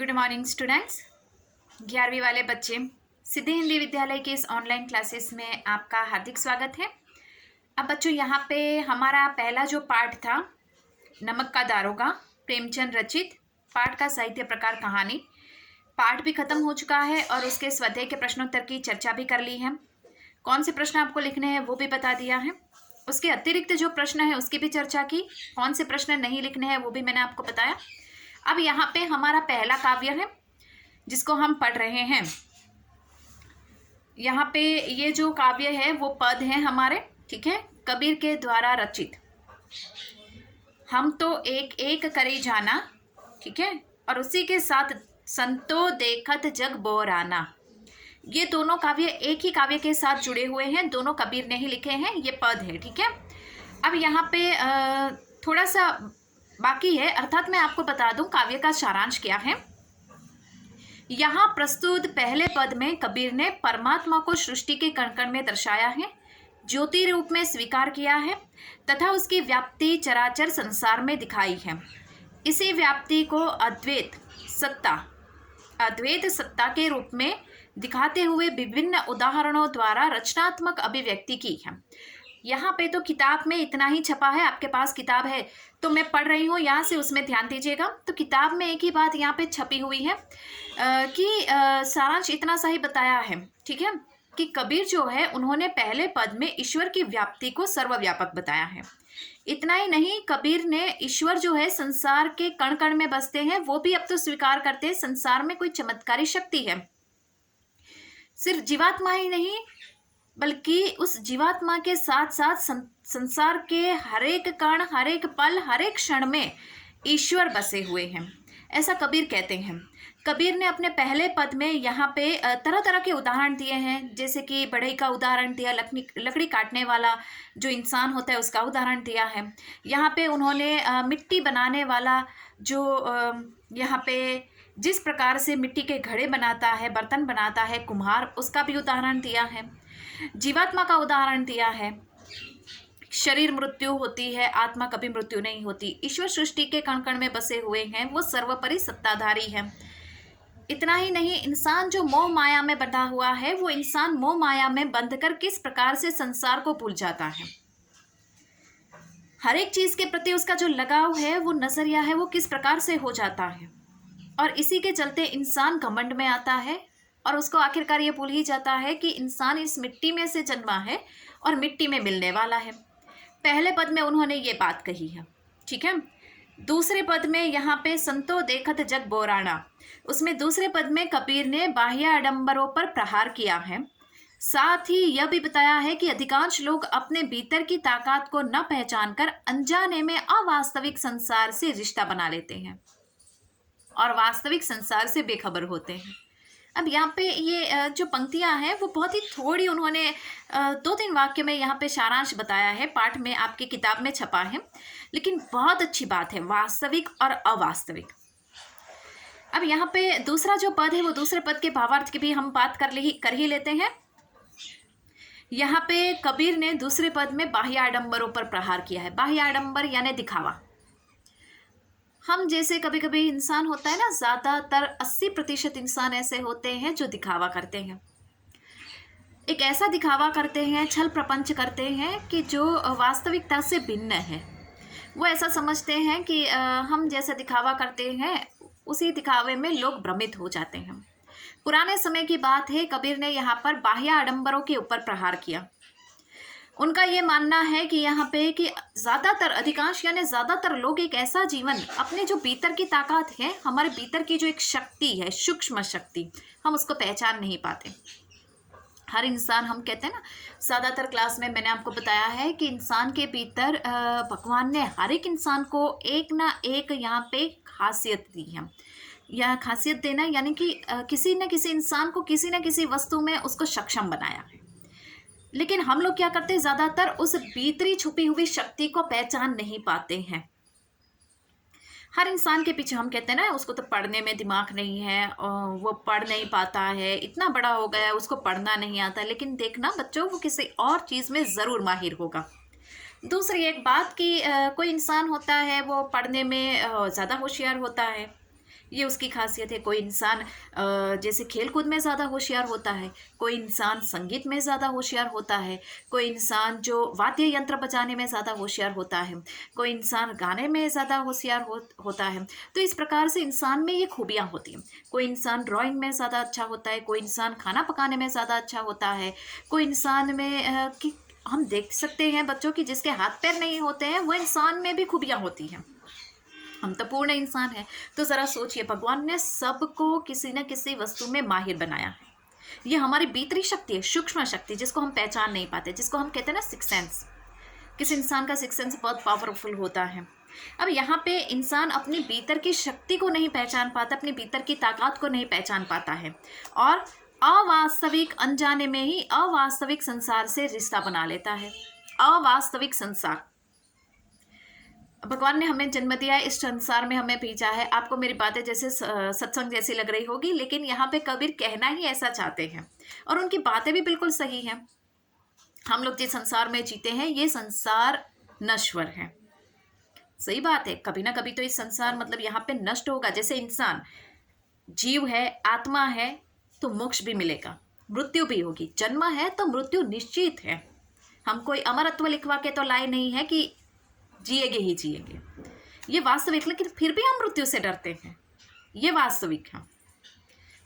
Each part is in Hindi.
Good morning students. 11वीं वाले बच्चे, सिद्धि हिंदी विद्यालय के इस ऑनलाइन क्लासेस में आपका हार्दिक स्वागत है। अब बच्चों, यहाँ पे हमारा पहला जो पाठ था, नमक का दारोगा, प्रेमचंद रचित, पाठ का साहित्य प्रकार कहानी, पाठ भी खत्म हो चुका है और उसके स्वाध्याय के प्रश्नोत्तर की चर्चा भी कर ली है। कौन से प्रश्न आपको लिखने हैं वो भी बता दिया है। उसके अतिरिक्त जो प्रश्न है उसकी भी चर्चा की। कौन से प्रश्न नहीं लिखने हैं वो भी मैंने आपको बताया। अब यहाँ पे हमारा पहला काव्य है जिसको हम पढ़ रहे हैं। यहाँ पे ये जो काव्य है वो पद हैं हमारे, ठीक है, कबीर के द्वारा रचित। हम तो एक एक करे जाना, ठीक है, और उसी के साथ संतो देखत जग बोराना। ये दोनों काव्य एक ही काव्य के साथ जुड़े हुए हैं, दोनों कबीर ने ही लिखे हैं, ये पद है, ठीक है। अब यहाँ पे थोड़ा सा बाकी है, अर्थात मैं आपको बता दूं काव्य का सारांश क्या है। यहाँ प्रस्तुत पहले पद में कबीर ने परमात्मा को सृष्टि के कण कण में दर्शाया है, ज्योति रूप में स्वीकार किया है तथा उसकी व्याप्ति चराचर संसार में दिखाई है। इसी व्याप्ति को अद्वैत सत्ता के रूप में दिखाते हुए विभिन्न उदाहरणों द्वारा रचनात्मक अभिव्यक्ति की है। यहाँ पे तो किताब में इतना ही छपा है, आपके पास किताब है तो मैं पढ़ रही हूँ यहाँ से, उसमें ध्यान दीजिएगा। तो किताब में एक ही बात यहाँ पे छपी हुई है कि सारांश इतना सा ही बताया है, ठीक है, कि कबीर जो है उन्होंने पहले पद में ईश्वर की व्याप्ति को सर्वव्यापक बताया है। इतना ही नहीं, कबीर ने ईश्वर जो है संसार के कण कण में बसते हैं, वो भी अब तो स्वीकार करते हैं संसार में कोई चमत्कारी शक्ति है। सिर्फ जीवात्मा ही नहीं बल्कि उस जीवात्मा के साथ साथ संसार के हर एक कण, हर एक पल, हर एक क्षण में ईश्वर बसे हुए हैं, ऐसा कबीर कहते हैं। कबीर ने अपने पहले पद में यहाँ पे तरह तरह के उदाहरण दिए हैं, जैसे कि बढ़ई का उदाहरण दिया, लकड़ी काटने वाला जो इंसान होता है उसका उदाहरण दिया है। यहाँ पे उन्होंने मिट्टी बनाने वाला जो यहाँ पे जिस प्रकार से मिट्टी के घड़े बनाता है, बर्तन बनाता है कुम्हार, उसका भी उदाहरण दिया है। जीवात्मा का उदाहरण दिया है। शरीर मृत्यु होती है, आत्मा कभी मृत्यु नहीं होती। ईश्वर सृष्टि के कण कण में बसे हुए हैं, वो सर्वोपरि सत्ताधारी है। इतना ही नहीं, इंसान जो मोह माया में बंधा हुआ है, वो इंसान मोह माया में बंधकर किस प्रकार से संसार को भूल जाता है। हर एक चीज के प्रति उसका जो लगाव है, वो नजरिया है, वो किस प्रकार से हो जाता है। और इसी के चलते इंसान घमंड में आता है और उसको आखिरकार ये भूल ही जाता है कि इंसान इस मिट्टी में से जन्मा है और मिट्टी में मिलने वाला है। पहले पद में उन्होंने ये बात कही है, ठीक है। दूसरे पद में यहाँ पे संतो देखत जग बोराना, उसमें दूसरे पद में कबीर ने बाह्य आडंबरों पर प्रहार किया है। साथ ही यह भी बताया है कि अधिकांश लोग अपने भीतर की ताकत को न पहचानकर अनजाने में अवास्तविक संसार से रिश्ता बना लेते हैं और वास्तविक संसार से बेखबर होते हैं। अब यहाँ पे ये जो पंक्तियाँ हैं वो बहुत ही थोड़ी उन्होंने 2-3 वाक्य में यहाँ पे सारांश बताया है, पाठ में आपकी किताब में छपा है, लेकिन बहुत अच्छी बात है, वास्तविक और अवास्तविक। अब यहाँ पे दूसरा जो पद है वो दूसरे पद के भावार्थ की भी हम बात कर ही लेते हैं। यहाँ पे कबीर ने दूसरे पद में बाह्य आडंबरों पर प्रहार किया है। बाह्य आडंबर यानी दिखावा। हम जैसे कभी कभी इंसान होता है ना, ज़्यादातर 80% इंसान ऐसे होते हैं जो दिखावा करते हैं, एक ऐसा दिखावा करते हैं, छल प्रपंच करते हैं कि जो वास्तविकता से भिन्न है। वो ऐसा समझते हैं कि हम जैसा दिखावा करते हैं उसी दिखावे में लोग भ्रमित हो जाते हैं। पुराने समय की बात है, कबीर ने यहाँ पर बाह्य आडंबरों के ऊपर प्रहार किया। उनका ये मानना है कि यहाँ पे कि ज़्यादातर, अधिकांश यानी ज़्यादातर लोग एक ऐसा जीवन, अपने जो भीतर की ताकत है, हमारे भीतर की जो एक शक्ति है, सूक्ष्म शक्ति, हम उसको पहचान नहीं पाते। हर इंसान, हम कहते हैं ना, ज़्यादातर क्लास में मैंने आपको बताया है कि इंसान के भीतर भगवान ने हर एक इंसान को एक ना एक यहाँ पे खासियत दी है। यह खासियत देना यानी कि किसी न किसी इंसान को किसी न किसी वस्तु में उसको सक्षम बनाया है। लेकिन हम लोग क्या करते हैं, ज़्यादातर उस भीतरी छुपी हुई शक्ति को पहचान नहीं पाते हैं। हर इंसान के पीछे हम कहते हैं ना, उसको तो पढ़ने में दिमाग नहीं है, वो पढ़ नहीं पाता है, इतना बड़ा हो गया है, उसको पढ़ना नहीं आता। लेकिन देखना बच्चों, वो किसी और चीज़ में ज़रूर माहिर होगा। दूसरी एक बात कि कोई इंसान होता है वो पढ़ने में ज़्यादा होशियार होता है, ये उसकी खासियत है। कोई इंसान जैसे खेल कूद में ज़्यादा होशियार होता है, कोई इंसान संगीत में ज़्यादा होशियार होता है, कोई इंसान जो वाद्य यंत्र बजाने में ज़्यादा होशियार होता है, कोई इंसान गाने में ज़्यादा होशियार होता है। तो इस प्रकार से इंसान में ये खूबियाँ होती हैं। कोई इंसान ड्राइंग में ज़्यादा अच्छा होता है, कोई इंसान खाना पकाने में ज़्यादा अच्छा होता है, कोई इंसान में कि हम देख सकते हैं बच्चों की जिसके हाथ पैर नहीं होते हैं, वो इंसान में भी खूबियाँ होती हैं। हम तो पूर्ण इंसान हैं। तो ज़रा सोचिए, भगवान ने सबको किसी न किसी वस्तु में माहिर बनाया है। ये हमारी भीतरी शक्ति है, सूक्ष्म शक्ति, जिसको हम पहचान नहीं पाते, जिसको हम कहते हैं ना सिक्स सेंस। किसी इंसान का सिक्स सेंस बहुत पावरफुल होता है। अब यहाँ पे इंसान अपनी भीतर की शक्ति को नहीं पहचान पाता, अपनी भीतर की ताकत को नहीं पहचान पाता है, और अवास्तविक अनजाने में ही अवास्तविक संसार से रिश्ता बना लेता है। अवास्तविक संसार, भगवान ने हमें जन्म दिया है, इस संसार में हमें भेजा है। आपको मेरी बातें जैसे सत्संग जैसी लग रही होगी, लेकिन यहाँ पे कबीर कहना ही ऐसा चाहते हैं, और उनकी बातें भी बिल्कुल सही हैं। हम लोग जिस संसार में जीते हैं, ये संसार नश्वर है। सही बात है, कभी ना कभी तो इस संसार मतलब यहाँ पे नष्ट होगा। जैसे इंसान जीव है, आत्मा है, तो मोक्ष भी मिलेगा, मृत्यु भी होगी। जन्म है तो मृत्यु निश्चित है। हम कोई अमरत्व लिखवा के तो लाए नहीं है कि जिएंगे ही जिएंगे, ये वास्तविक, लेकिन फिर भी हम मृत्यु से डरते हैं, ये वास्तविक है।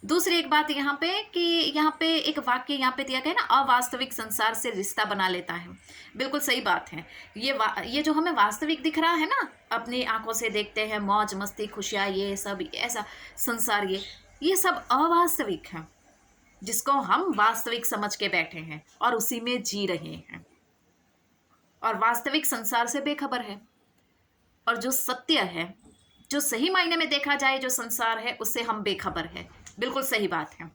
दूसरी एक बात यहाँ पे कि यहाँ पे एक वाक्य यहाँ पे दिया गया ना, अवास्तविक संसार से रिश्ता बना लेता है। बिल्कुल सही बात है। ये जो हमें वास्तविक दिख रहा है ना, अपनी आंखों से देखते हैं, मौज मस्ती खुशियाँ, ये सब ऐसा संसार, ये सब अवास्तविक है, जिसको हम वास्तविक समझ के बैठे हैं और उसी में जी रहे हैं, और वास्तविक संसार से बेखबर है। और जो सत्य है, जो सही मायने में देखा जाए जो संसार है, उससे हम बेखबर है। बिल्कुल सही बात है,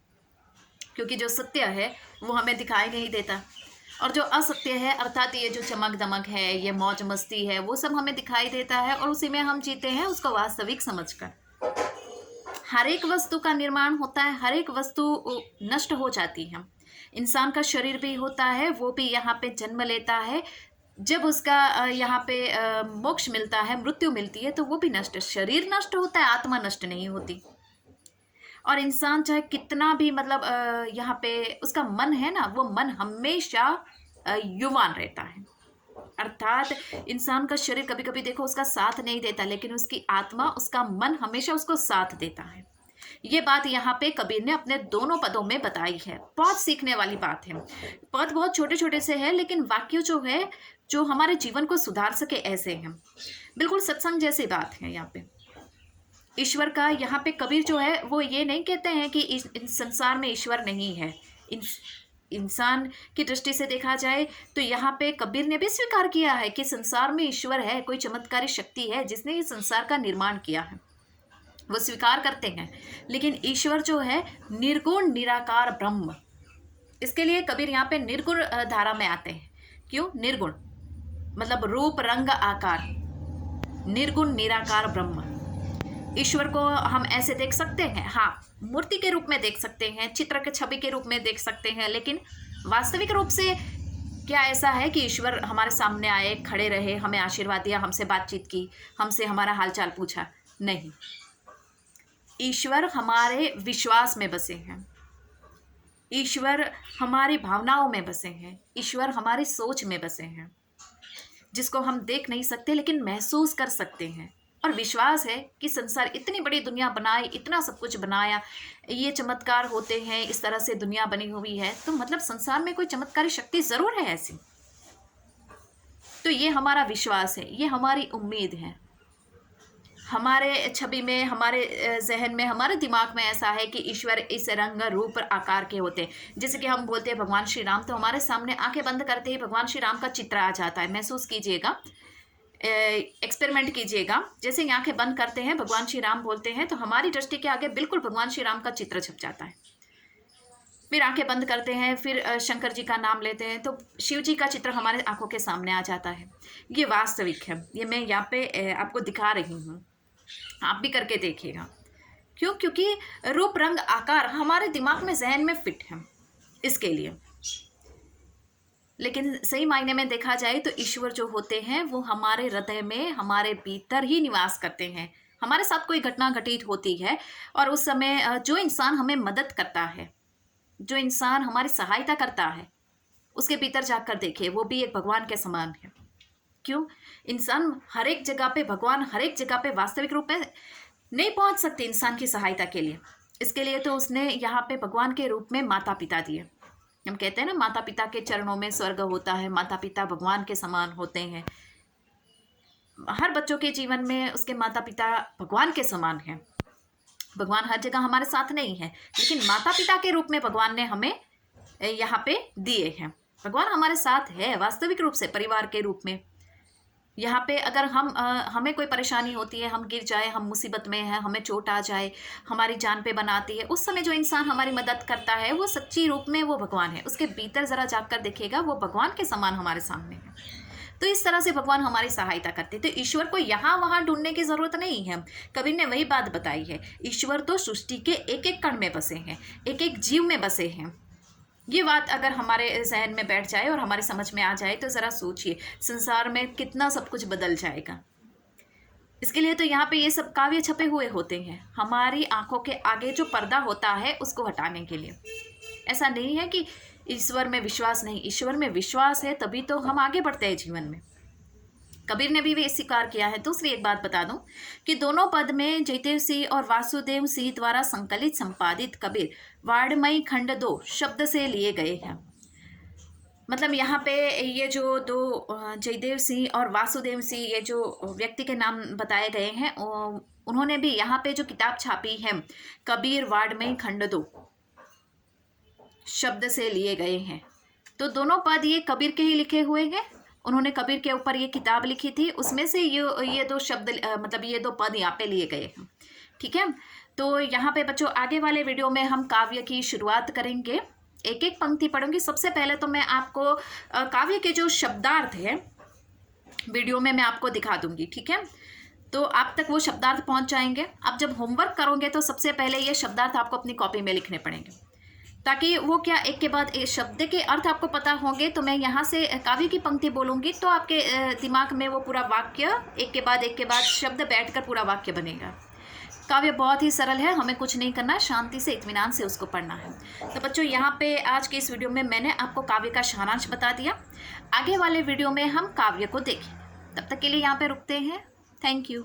क्योंकि जो सत्य है वो हमें दिखाई नहीं देता, और जो असत्य है अर्थात ये जो चमक दमक है, ये मौज मस्ती है, वो सब हमें दिखाई देता है, और उसी में हम जीते हैं उसको वास्तविक समझकर। हर एक वस्तु का निर्माण होता है, हर एक वस्तु नष्ट हो जाती है। इंसान का शरीर भी होता है, वो भी यहाँ पे जन्म लेता है। जब उसका यहाँ पे मोक्ष मिलता है, मृत्यु मिलती है, तो वो भी नष्ट, शरीर नष्ट होता है, आत्मा नष्ट नहीं होती। और इंसान चाहे कितना भी मतलब यहाँ पे उसका मन है ना, वो मन हमेशा युवान रहता है। अर्थात इंसान का शरीर कभी कभी देखो उसका साथ नहीं देता, लेकिन उसकी आत्मा, उसका मन हमेशा उसको साथ देता है। ये बात यहाँ पे कबीर ने अपने दोनों पदों में बताई है। बहुत सीखने वाली बात है। पद बहुत छोटे छोटे से है, लेकिन वाक्य जो है, जो हमारे जीवन को सुधार सके, ऐसे हैं। बिल्कुल सत्संग जैसी बात है। यहाँ पे ईश्वर का, यहाँ पे कबीर जो है वो ये नहीं कहते हैं कि इस संसार में ईश्वर नहीं है। इंसान की दृष्टि से देखा जाए तो यहाँ पे कबीर ने भी स्वीकार किया है कि संसार में ईश्वर है, कोई चमत्कारी शक्ति है जिसने इस संसार का निर्माण किया है, वो स्वीकार करते हैं। लेकिन ईश्वर जो है निर्गुण निराकार ब्रह्म, इसके लिए कबीर यहाँ पे निर्गुण धारा में आते हैं। क्यों निर्गुण? मतलब रूप रंग आकार, निर्गुण निराकार ब्रह्म। ईश्वर को हम ऐसे देख सकते हैं, हाँ, मूर्ति के रूप में देख सकते हैं, चित्र के छवि के रूप में देख सकते हैं, लेकिन वास्तविक रूप से क्या ऐसा है कि ईश्वर हमारे सामने आए, खड़े रहे, हमें आशीर्वाद दिया, हमसे बातचीत की, हमसे हमारा हालचाल पूछा? नहीं। ईश्वर हमारे विश्वास में बसे हैं, ईश्वर हमारी भावनाओं में बसे हैं, ईश्वर हमारी सोच में बसे हैं, जिसको हम देख नहीं सकते लेकिन महसूस कर सकते हैं। और विश्वास है कि संसार इतनी बड़ी दुनिया बनाई, इतना सब कुछ बनाया, ये चमत्कार होते हैं, इस तरह से दुनिया बनी हुई है, तो मतलब संसार में कोई चमत्कारी शक्ति ज़रूर है ऐसी। तो ये हमारा विश्वास है, ये हमारी उम्मीद है। हमारे छवि में, हमारे जहन में, हमारे दिमाग में ऐसा है कि ईश्वर इस रंग रूप आकार के होते हैं। जैसे कि हम बोलते हैं भगवान श्री राम, तो हमारे सामने आंखें बंद करते ही भगवान श्री राम का चित्र आ जाता है। महसूस कीजिएगा, एक्सपेरिमेंट कीजिएगा। जैसे ही आंखें बंद करते हैं, भगवान श्री राम बोलते हैं, तो हमारी दृष्टि के आगे बिल्कुल भगवान श्री राम का चित्र छप जाता है। फिर आंखें बंद करते हैं, फिर शंकर जी का नाम लेते हैं, तो शिव जी का चित्र हमारे आंखों के सामने आ जाता है। ये वास्तविक है, ये मैं यहाँ पे आपको दिखा रही हूँ, आप भी करके देखिएगा। क्यों? क्योंकि रूप रंग आकार हमारे दिमाग में, जहन में फिट है इसके लिए। लेकिन सही मायने में देखा जाए तो ईश्वर जो होते हैं वो हमारे हृदय में, हमारे भीतर ही निवास करते हैं, हमारे साथ कोई घटना घटित होती है और उस समय जो इंसान हमें मदद करता है, जो इंसान हमारी सहायता करता है, उसके भीतर जाकर देखिए वो भी एक भगवान के समान है। क्यों? इंसान हर एक जगह पे, भगवान हर एक जगह पे वास्तविक रूप में नहीं पहुंच सकते इंसान की सहायता के लिए। इसके लिए तो उसने यहाँ पे भगवान के रूप में माता पिता दिए। हम कहते हैं ना, माता पिता के चरणों में स्वर्ग होता है, माता पिता भगवान के समान होते हैं। हर बच्चों के जीवन में उसके माता पिता भगवान के समान हैं। भगवान हर जगह हमारे साथ नहीं है, लेकिन माता पिता के रूप में भगवान ने हमें यहाँ पे दिए हैं। भगवान हमारे साथ है वास्तविक रूप से परिवार के रूप में। यहाँ पे अगर हमें कोई परेशानी होती है, हम गिर जाए, हम मुसीबत में हैं, हमें चोट आ जाए, हमारी जान पे बनाती है, उस समय जो इंसान हमारी मदद करता है वो सच्ची रूप में वो भगवान है। उसके भीतर ज़रा जाकर देखिएगा, वो भगवान के समान हमारे सामने है। तो इस तरह से भगवान हमारी सहायता करते। तो ईश्वर को यहाँ वहाँ ढूंढने की ज़रूरत नहीं है। कबीर ने वही बात बताई है, ईश्वर तो सृष्टि के एक एक कण में बसे हैं, एक एक जीव में बसे हैं। ये बात अगर हमारे जहन में बैठ जाए और हमारी समझ में आ जाए तो ज़रा सोचिए संसार में कितना सब कुछ बदल जाएगा। इसके लिए तो यहाँ पे ये सब काव्य छपे हुए होते हैं, हमारी आंखों के आगे जो पर्दा होता है उसको हटाने के लिए। ऐसा नहीं है कि ईश्वर में विश्वास नहीं, ईश्वर में विश्वास है तभी तो हम आगे बढ़ते हैं जीवन में। कबीर ने भी वे स्वीकार किया है। दूसरी एक बात बता दूं कि दोनों पद में जयदेव सिंह और वासुदेव सिंह द्वारा संकलित संपादित कबीर वाड़मयी खंड 2 शब्द से लिए गए हैं। मतलब यहाँ पे ये जो दो जयदेव सिंह और वासुदेव सिंह, ये जो व्यक्ति के नाम बताए गए हैं, उन्होंने भी यहाँ पे जो किताब छापी है कबीर वाड़मयी खंड 2 शब्द से लिए गए हैं। तो दोनों पद ये कबीर के ही लिखे हुए हैं। उन्होंने कबीर के ऊपर ये किताब लिखी थी, उसमें से ये दो शब्द मतलब ये दो पद यहाँ पे लिए गए हैं। ठीक है, तो यहाँ पे बच्चों आगे वाले वीडियो में हम काव्य की शुरुआत करेंगे, एक एक पंक्ति पढ़ूंगी। सबसे पहले तो मैं आपको काव्य के जो शब्दार्थ है वीडियो में मैं आपको दिखा दूंगी। ठीक है, तो आप तक वो शब्दार्थ पहुँच जाएंगे। आप जब होमवर्क करोगे तो सबसे पहले ये शब्दार्थ आपको अपनी कॉपी में लिखने पड़ेंगे, ताकि वो क्या एक के बाद एक शब्द के अर्थ आपको पता होंगे। तो मैं यहाँ से काव्य की पंक्ति बोलूँगी तो आपके दिमाग में वो पूरा वाक्य एक के बाद शब्द बैठकर पूरा वाक्य बनेगा। काव्य बहुत ही सरल है, हमें कुछ नहीं करना, शांति से इत्मीनान से उसको पढ़ना है। तो बच्चों यहाँ पे आज के इस वीडियो में मैंने आपको काव्य का सारांश बता दिया। आगे वाले वीडियो में हम काव्य को देखें। तब तक के लिए यहाँ पे रुकते हैं। Thank you.